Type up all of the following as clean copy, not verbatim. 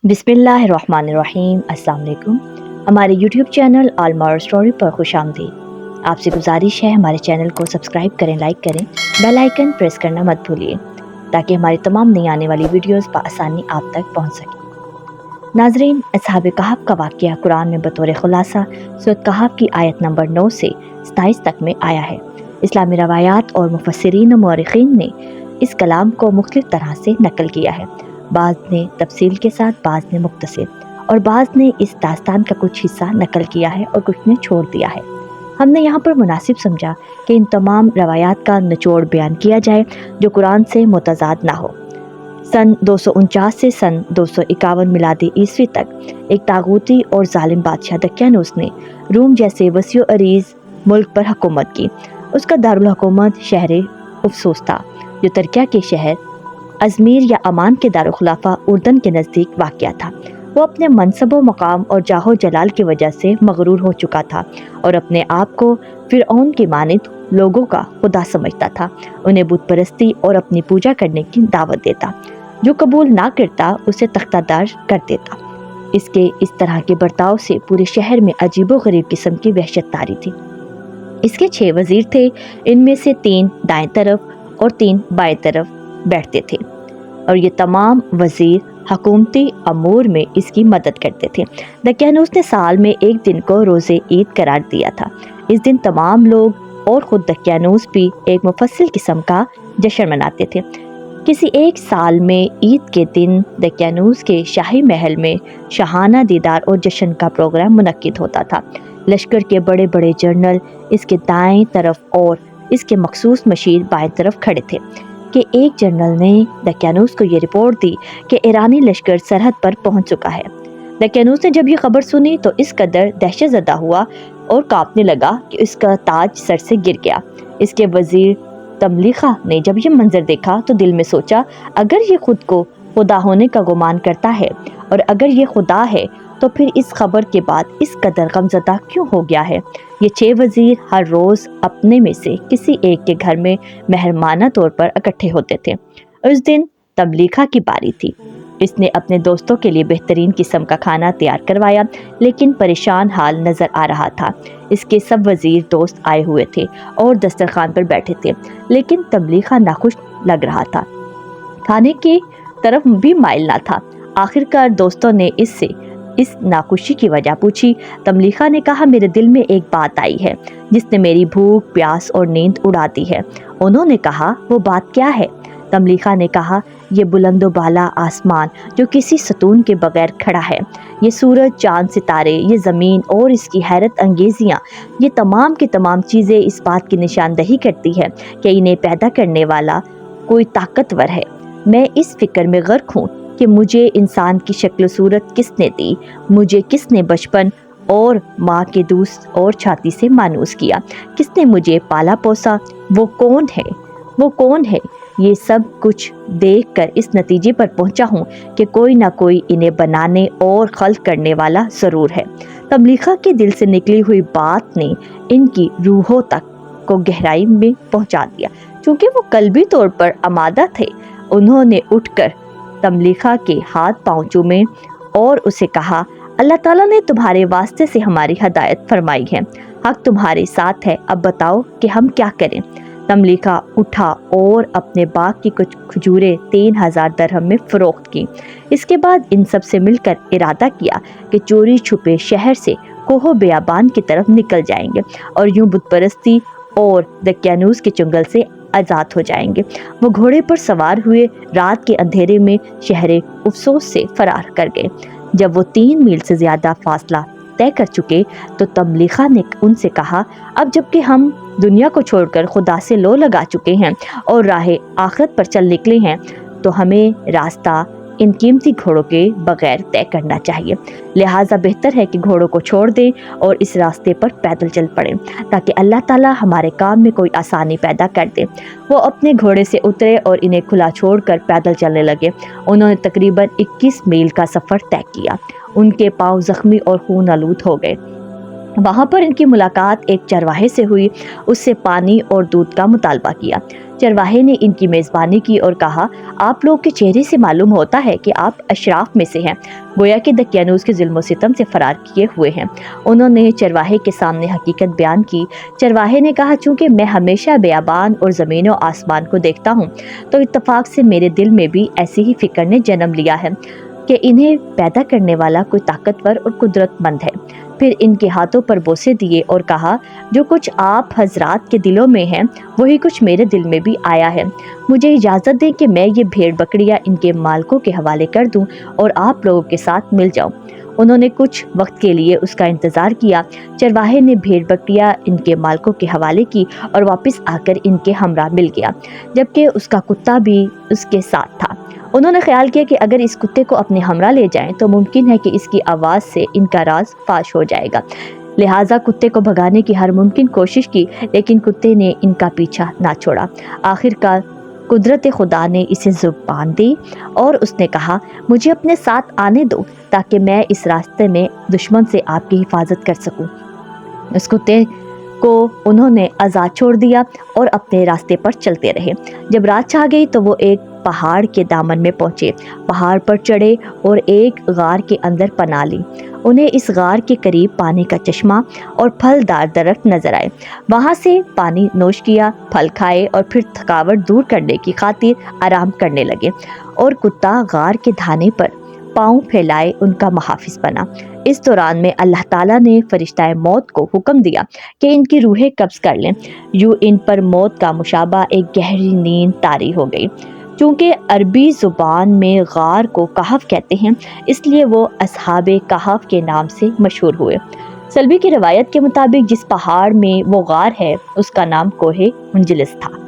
बिस्मिल्लाहिर्रहमानिर्रहीम। अस्सलाम वालेकुम। हमारे YouTube channel all more story पर खुश आमदीद। आपसे गुजारिश है हमारे चैनल को सब्सक्राइब करें, लाइक करें, बेल आइकन प्रेस करना मत भूलिए ताकि हमारी तमाम नई आने वाली वीडियोस आसानी आप तक पहुंच सके। नाजरीन, असहाब कहफ का वाक़या कुरान में बतौर खुलासा सूरत कहफ की आयत नंबर 9 से 27 तक में आया है। इस्लामी रवायात और मुफस्सिरीन व मुअर्रिखीन ने इस कलाम को मुख्तलिफ तरह से नकल किया है। बाज़ ने तफसील के साथ, बाज़ ने मुख्तसर, और बाज़ ने इस दास्तान का कुछ हिस्सा नकल किया है और कुछ ने छोड़ दिया है। हमने यहाँ पर मुनासिब समझा कि इन तमाम रवायात का निचोड़ बयान किया जाए जो कुरान से मुतज़ाद ना हो। सन 249 से सन 251 मिलादी ईस्वी तक एक तागूती और जालिम बादशाह दक्यानूस ने रूम जैसे वसीअ अरीज़ मुल्क पर हुकूमत की। उसका दारुल हुकूमत शहर अफसूस था जो तर्किया के शहर अजमीर या अमान के दारुखिलाफा उर्दन के नज़दीक वाक़या था। वो अपने मनसब व मकाम और जाहो जलाल की वजह से मगरूर हो चुका था और अपने आप को फ़िरऔन की मानित लोगों का खुदा समझता था। उन्हें बुत परस्ती और अपनी पूजा करने की दावत देता, जो कबूल ना करता उसे तख्तादार कर देता। इसके इस तरह के बर्ताव से पूरे शहर में अजीबो गरीब किस्म की वहशत तारी थी। इसके 6 वज़ीर थे, इनमें से 3 दाएं तरफ और 3 बाएं तरफ बैठते थे और ये तमाम वज़ीर हुकूमती अमूर में इसकी मदद करते थे। दक्यानूस ने साल में एक दिन को रोज़े ईद करार दिया था। इस दिन तमाम लोग और ख़ुद दक्यानूस भी एक मुफस्सिल किस्म का जश्न मनाते थे। किसी एक साल में ईद के दिन दक्यानूस के शाही महल में शाहाना दीदार और जश्न का प्रोग्राम मुनक्किद होता था। लश्कर के बड़े बड़े जनरल इसके दाएं तरफ और इसके मखसूस मशीर बाएं तरफ खड़े थे कि एक जनरल ने दक्यानूस को ये रिपोर्ट दी कि ईरानी लश्कर सरहद पर पहुंच चुका है। दक्यानूस ने जब ये खबर सुनी तो इस कदर दहशतज़दा हुआ और कांपने लगा कि उसका ताज सर से गिर गया। इसके वज़ीर तमलीखा ने जब ये मंजर देखा तो दिल में सोचा, अगर ये खुद को खुदा होने का गुमान करता है और अगर ये खुदा है तो फिर इस खबर के बाद इस कदर गमज़दा क्यों हो गया है। ये 6 वज़ीर हर रोज़ अपने में से किसी एक के घर में मेहरमाना तौर पर इकट्ठे होते थे। उस दिन तमलीखा की बारी थी। इसने अपने दोस्तों के लिए बेहतरीन किस्म का खाना तैयार करवाया, लेकिन परेशान हाल नज़र आ रहा था। इसके सब वज़ीर दोस्त आए हुए थे और दस्तरखान पर बैठे थे, लेकिन तमलीखा नाखुश लग रहा था, खाने की तरफ भी माइल ना था। आखिरकार दोस्तों ने इससे इस नाखुशी की वजह पूछी। तमलीखा ने कहा, मेरे दिल में एक बात आई है जिसने मेरी भूख, प्यास और नींद उड़ा दी है। उन्होंने कहा, वो बात क्या है? तमलीखा ने कहा, ये बुलंदो बाला आसमान जो किसी सतून के बगैर खड़ा है, ये सूरज, चांद, सितारे, ये ज़मीन और इसकी हैरत अंगेजियाँ, ये तमाम की तमाम चीज़ें इस बात की निशानदही करती है कि इन्हें पैदा करने वाला कोई ताकतवर है। मैं इस फिक्र में गर्क हूँ कि मुझे इंसान की शक्ल सूरत किसने दी, मुझे किसने बचपन और माँ के दूध और छाती से मानूस किया, किसने मुझे पाला पोसा, वो कौन है, वो कौन है। ये सब कुछ देखकर इस नतीजे पर पहुंचा हूँ कि कोई ना कोई इन्हें बनाने और खल्क करने वाला ज़रूर है। तमलीखा के दिल से निकली हुई बात ने इनकी रूहों तक को गहराई में पहुँचा दिया। चूँकि वो कल्बी तौर पर आमादा थे, उन्होंने उठकर तमलीखा के हाथ पांव चूमे और उसे कहा, अल्लाह ताला ने तुम्हारे वास्ते से हमारी हदायत फरमाई है, हक तुम्हारे साथ है, अब बताओ कि हम क्या करें। तमलीखा उठा और अपने बाग की कुछ खजूरें 3000 दरहम में फ़रोख्त की। इसके बाद इन सब से मिलकर इरादा किया कि चोरी छुपे शहर से कोहो बेयाबान की तरफ निकल जाएंगे और यूं बुत परस्ती और दक्यानूस के चुंगल से आज़ाद हो जाएंगे। वो घोड़े पर सवार हुए रात के अंधेरे में शहर अफसोस से फरार कर गए। जब वो 3 मील से ज़्यादा फासला तय कर चुके तो तमलीखा ने उनसे कहा, अब जबकि हम दुनिया को छोड़कर खुदा से लो लगा चुके हैं और राह आखिरत पर चल निकले हैं, तो हमें रास्ता इन कीमती घोड़ों के बगैर तय करना चाहिए। लिहाजा बेहतर है कि घोड़ों को छोड़ दें और इस रास्ते पर पैदल चल पड़ें ताकि अल्लाह ताला हमारे काम में कोई आसानी पैदा कर दे। वो अपने घोड़े से उतरे और इन्हें खुला छोड़कर पैदल चलने लगे। उन्होंने तकरीबन 21 मील का सफ़र तय किया। उनके पाँव ज़ख्मी और खून आलूद हो गए। वहाँ पर इनकी मुलाकात एक चरवाहे से हुई। उससे पानी और दूध का मुतालबा किया। चरवाहे ने इनकी मेज़बानी की और कहा, आप लोग के चेहरे से मालूम होता है कि आप अशराफ में से हैं, गोया कि दकियानूस के जुल्म सितम से फरार किए हुए हैं। उन्होंने चरवाहे के सामने हकीकत बयान की। चरवाहे ने कहा, चूँकि मैं हमेशा बेयाबान और ज़मीन और आसमान को देखता हूँ, तो इत्तफाक से मेरे दिल में भी ऐसी ही फ़िक्र ने जन्म लिया है कि इन्हें पैदा करने वाला कोई ताकतवर और कुदरतमंद है। फिर इनके हाथों पर बोसे दिए और कहा, जो कुछ आप हजरात के दिलों में है वही कुछ मेरे दिल में भी आया है। मुझे इजाज़त दें कि मैं ये भेड़ बकरियां इनके मालिकों के हवाले कर दूं और आप लोगों के साथ मिल जाऊं। उन्होंने कुछ वक्त के लिए उसका इंतज़ार किया। चरवाहे ने भेड़ बकरियां इनके मालिकों के हवाले की और वापस आकर इनके हमरा मिल गया, जबकि उसका कुत्ता भी उसके साथ था। उन्होंने ख्याल किया कि अगर इस कुत्ते को अपने हमरा ले जाएं तो मुमकिन है कि इसकी आवाज़ से इनका राज फाश हो जाएगा। लिहाजा कुत्ते को भगाने की हर मुमकिन कोशिश की, लेकिन कुत्ते ने इनका पीछा ना छोड़ा। आखिरकार कुदरत खुदा ने इसे ज़ुबान दी और उसने कहा, मुझे अपने साथ आने दो ताकि मैं इस रास्ते में दुश्मन से आपकी हिफाजत कर सकूं। उस कुत्ते को उन्होंने आज़ाद छोड़ दिया और अपने रास्ते पर चलते रहे। जब रात छा गई तो वो एक पहाड़ के दामन में पहुंचे। पहाड़ पर चढ़े और एक गार के अंदर पनाह ली। उन्हें इस गार के करीब पानी का चश्मा और फलदार दरख्त नजर आए। वहां से पानी नोश किया, फल खाए और फिर थकावट दूर करने की खातिर आराम करने लगे। और कुत्ता गार के धाने पर पाँव फैलाए उनका मुहाफिज बना। इस दौरान में अल्लाह ताला ने फरिश्ता मौत को हुक्म दिया कि इनकी रूहें कब्ज़ कर लें। यूं इन पर मौत का मुशाबा एक गहरी नींद तारी हो गई। चूँकि अरबी ज़ुबान में गार को कहफ कहते हैं, इसलिए वो असहाबे कहफ के नाम से मशहूर हुए। सलबी की रवायत के मुताबिक जिस पहाड़ में वो गार है उसका नाम कोहे मुंजलिस था।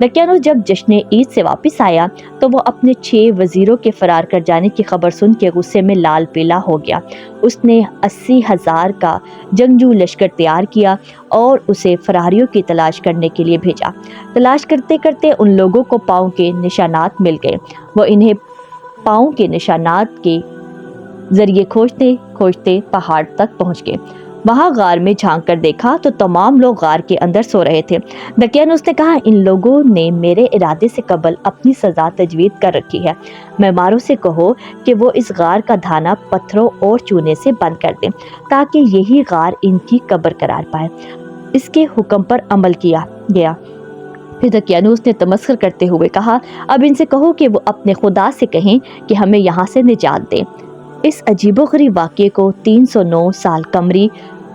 दकियानूस जब जश्न ईद से वापस आया तो वो अपने 6 वजीरों के फरार कर जाने की खबर सुन के गुस्से में लाल पीला हो गया। उसने 80,000 का जंगजू लश्कर तैयार किया और उसे फरारियों की तलाश करने के लिए भेजा। तलाश करते करते उन लोगों को पाँव के निशानात मिल गए। वो इन्हें पाँव के निशानात के जरिए खोजते खोजते पहाड़ तक पहुँच गए। वहाँ गार में झांक कर देखा तो तमाम लोग गार के अंदर सो रहे थे। दकियानूस ने कहा, इन लोगों ने मेरे इरादे से कबल अपनी सज़ा तजवीज़ कर रखी है। मेहमानों से कहो कि वो इस गार का धाना पत्थरों और चूने से बंद कर दें ताकि यही गार इनकी कब्र करार पाए। इसके हुक्म पर अमल किया गया। फिर दकियानूस ने तमस्खुर करते हुए कहा, अब इनसे कहो कि वो अपने खुदा से कहें कि हमें यहाँ से निजात दें। इस अजीबोगरीब वाक़ये को 309 साल कमरी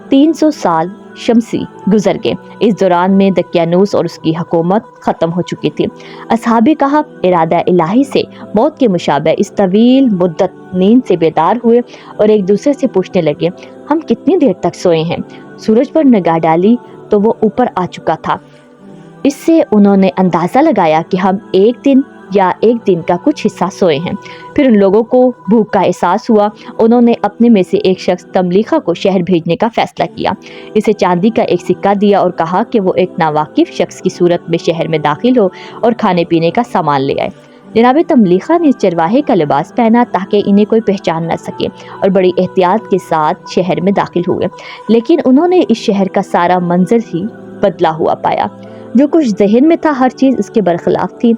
300 साल शमसी गुजर गए। इस दौरान में दकियानूस और उसकी हुकूमत ख़त्म हो चुकी थी। असहाबे कहा इरादा इलाही से मौत के मुशाबे इस तवील मुद्दत नींद से बेदार हुए और एक दूसरे से पूछने लगे, हम कितनी देर तक सोए हैं? सूरज पर निगाह डाली तो वो ऊपर आ चुका था। इससे उन्होंने अंदाज़ा लगाया कि हम एक दिन या एक दिन का कुछ हिस्सा सोए हैं। फिर उन लोगों को भूख का एहसास हुआ। उन्होंने अपने में से एक शख्स तमलीखा को शहर भेजने का फैसला किया। इसे चांदी का एक सिक्का दिया और कहा कि वो एक नावाकिफ शख्स की सूरत में शहर में दाखिल हो और खाने पीने का सामान ले आए। जनाब तमलीखा ने चरवाहे का लिबास पहना ताकि इन्हें कोई पहचान न सके और बड़ी एहतियात के साथ शहर में दाखिल हुए। लेकिन उन्होंने इस शहर का सारा मंजर ही बदला हुआ पाया। जो कुछ जहन में था हर चीज़ उसके बरखिलाफ थी।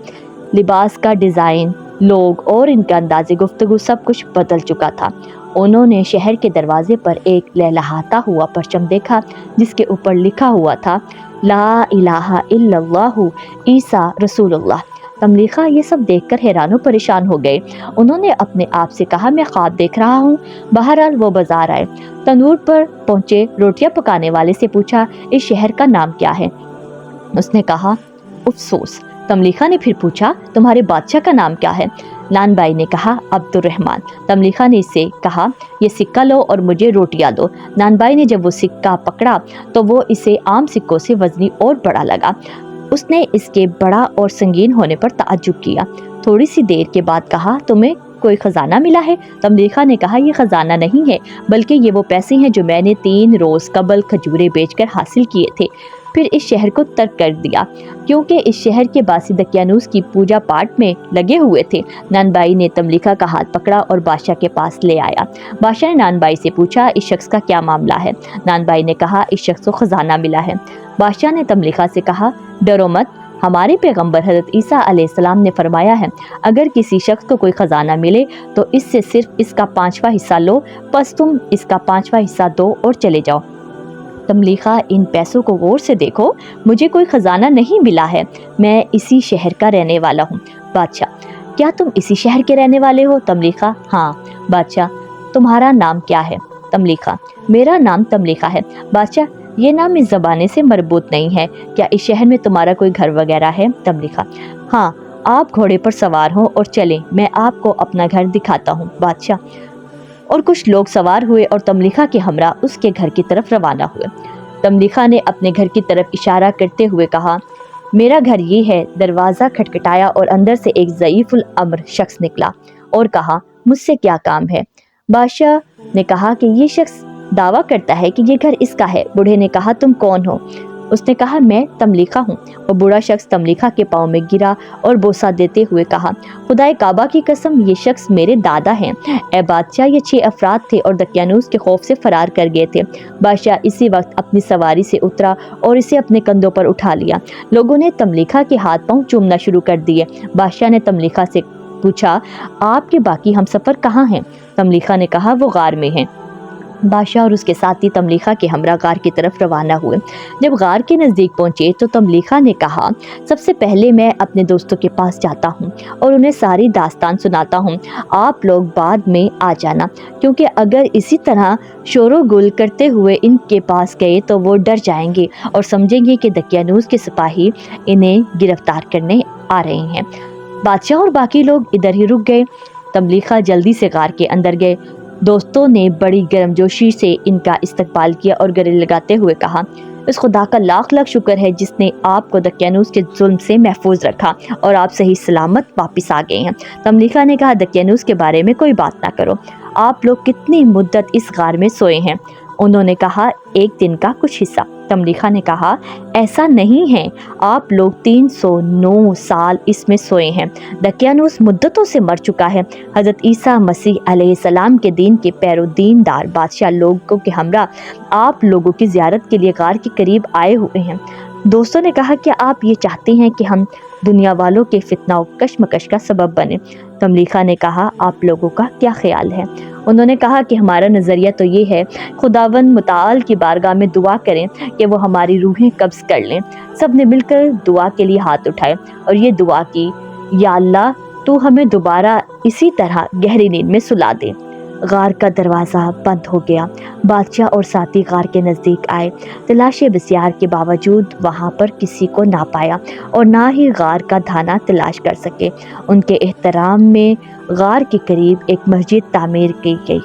लिबास का डिज़ाइन, लोग और इनका अंदाज़े गुफ्तगू सब कुछ बदल चुका था। उन्होंने शहर के दरवाजे पर एक लहलहाता हुआ परचम देखा जिसके ऊपर लिखा हुआ था, ला इलाहा इल्लल्लाहु ईसा रसूलुल्लाह। तमलीखा ये सब देखकर हैरान परेशान हो गए। उन्होंने अपने आप से कहा, मैं ख्वाब देख रहा हूँ। बहरहाल वो बाजार आए। तंदूर पर पहुँचे रोटियां पकाने वाले से पूछा, इस शहर का नाम क्या है? उसने कहा, अफसोस। तमलीखा ने फिर पूछा, तुम्हारे बादशाह का नाम क्या है? नानबाई ने कहा, अब्दुर्रहमान। तमलीखा ने इससे कहा, ये सिक्का लो और मुझे रोटियां दो। नानबाई ने जब वो सिक्का पकड़ा तो वो इसे आम सिक्कों से वजनी और बड़ा लगा। उसने इसके बड़ा और संगीन होने पर ताज्जुब किया। थोड़ी सी देर के बाद कहा, तुम्हें कोई ख़जाना मिला है? तमलीखा ने कहा, ये ख़जाना नहीं है बल्कि ये वो पैसे हैं जो मैंने 3 रोज़ कबल खजूरें बेचकर हासिल किए थे। फिर इस शहर को तर्क कर दिया, क्योंकि इस शहर के बासी दकियानूस की पूजा पाठ में लगे हुए थे। नानबाई ने तमलीका का हाथ पकड़ा और बादशाह के पास ले आया। बादशाह ने नानबाई से पूछा, इस शख्स का क्या मामला है? नानबाई ने कहा, इस शख्स को खजाना मिला है। बादशाह ने तमलीका से कहा, डरो मत, हमारे पैगंबर हज़रत ईसा अलैहिस्सलाम ने फरमाया है, अगर किसी शख्स को कोई ख़जाना मिले तो इससे सिर्फ इसका 5वां हिस्सा लो, बस तुम इसका 5वां हिस्सा दो और चले जाओ। तमलीका, इन पैसों को गौर से देखो, मुझे कोई ख़जाना नहीं मिला है, मैं इसी शहर का रहने वाला हूँ। बादशाह, क्या तुम इसी शहर के रहने वाले हो? तमलीका, हाँ। बादशाह, तुम्हारा नाम क्या है? तमलीका, मेरा नाम तमलीका है। बादशाह, ये नाम इस ज़बाने से मरबूत नहीं है, क्या इस शहर में तुम्हारा कोई घर वगैरह है? तमलीका, हाँ, आप घोड़े पर सवार हो और चलें, मैं आपको अपना घर दिखाता हूँ। बादशाह और कुछ लोग सवार हुए और तमलीका के हमरा उसके घर की तरफ रवाना हुए। तमलीका ने अपने घर की तरफ इशारा करते हुए कहा, मेरा घर ये है। दरवाज़ा खटखटाया और अंदर से एक ज़ईफ़ुल अम्र शख्स निकला और कहा, मुझसे क्या काम है? बादशाह ने कहा कि ये शख्स दावा करता है कि ये घर इसका है। बूढ़े ने कहा, तुम कौन हो? उसने कहा, मैं तमलीका हूँ। और बूढ़ा शख्स तमलीका के पाँव में गिरा और बोसा देते हुए कहा, खुदाए काबा की कसम, ये शख्स मेरे दादा हैं। ए बादशाह, ये 6 अफराद थे और दकियानूस के खौफ से फरार कर गए थे। बादशाह इसी वक्त अपनी सवारी से उतरा और इसे अपने कंधों पर उठा लिया। लोगों ने तमलीका के हाथ पाँव चूमना शुरू कर दिए। बादशाह ने तमलीका से पूछा, आपके बाकी हम सफ़र कहाँ हैं? तमलीका ने कहा, वो गार में हैं। बादशाह और उसके साथी तमलीका के हमरा गार की तरफ रवाना हुए। जब गार के नज़दीक पहुँचे तो तमलीका ने कहा, सबसे पहले मैं अपने दोस्तों के पास जाता हूँ और उन्हें सारी दास्तान सुनाता हूँ। आप लोग बाद में आ जाना, क्योंकि अगर इसी तरह शोरो गुल करते हुए इनके पास गए तो वो डर जाएंगे और समझेंगे कि दकियानूस के सिपाही इन्हें गिरफ्तार करने आ रहे हैं। बादशाह और बाकी लोग इधर ही रुक गए। तमलीका जल्दी से गार के अंदर गए। दोस्तों ने बड़ी गर्मजोशी से इनका इस्तकबाल किया और गले लगाते हुए कहा, इस खुदा का लाख लाख शुक्र है जिसने आपको दकियानूस के जुल्म से महफूज रखा और आप सही सलामत वापस आ गए हैं। तमलीका ने कहा, दकियानूस के बारे में कोई बात ना करो, आप लोग कितनी मुद्दत इस गार में सोए हैं? उन्होंने कहा, 1 दिन का कुछ हिस्सा। तमलीका ने कहा, ऐसा नहीं है, आप लोग 309 साल इसमें सोए हैं। दकियानूस मुद्दतों से मर चुका है। हज़रत ईसा मसीह अलैहिस्सलाम के दीन के पैरोदीनदार बादशाह लोगों के हमरा आप लोगों की ज़ियारत के लिए गार के करीब आए हुए हैं। दोस्तों ने कहा, क्या आप ये चाहते हैं कि हम दुनिया वालों के फितना और कश्मकश का सबब बने? तमलीका ने कहा, आप लोगों का क्या ख्याल है? उन्होंने कहा कि हमारा नज़रिया तो ये है, खुदावंद मुताल की बारगाह में दुआ करें कि वो हमारी रूहें कब्ज़ कर लें। सब ने मिलकर दुआ के लिए हाथ उठाए और ये दुआ की, या अल्लाह, तू हमें दोबारा इसी तरह गहरी नींद में सुला दे। गार का दरवाज़ा बंद हो गया। बादशाह और साथी गार के नज़दीक आए। तलाशी बसियार के बावजूद वहाँ पर किसी को ना पाया और ना ही गार का धाना तलाश कर सके। उनके एहतराम में गार के करीब एक मस्जिद तामीर की गई।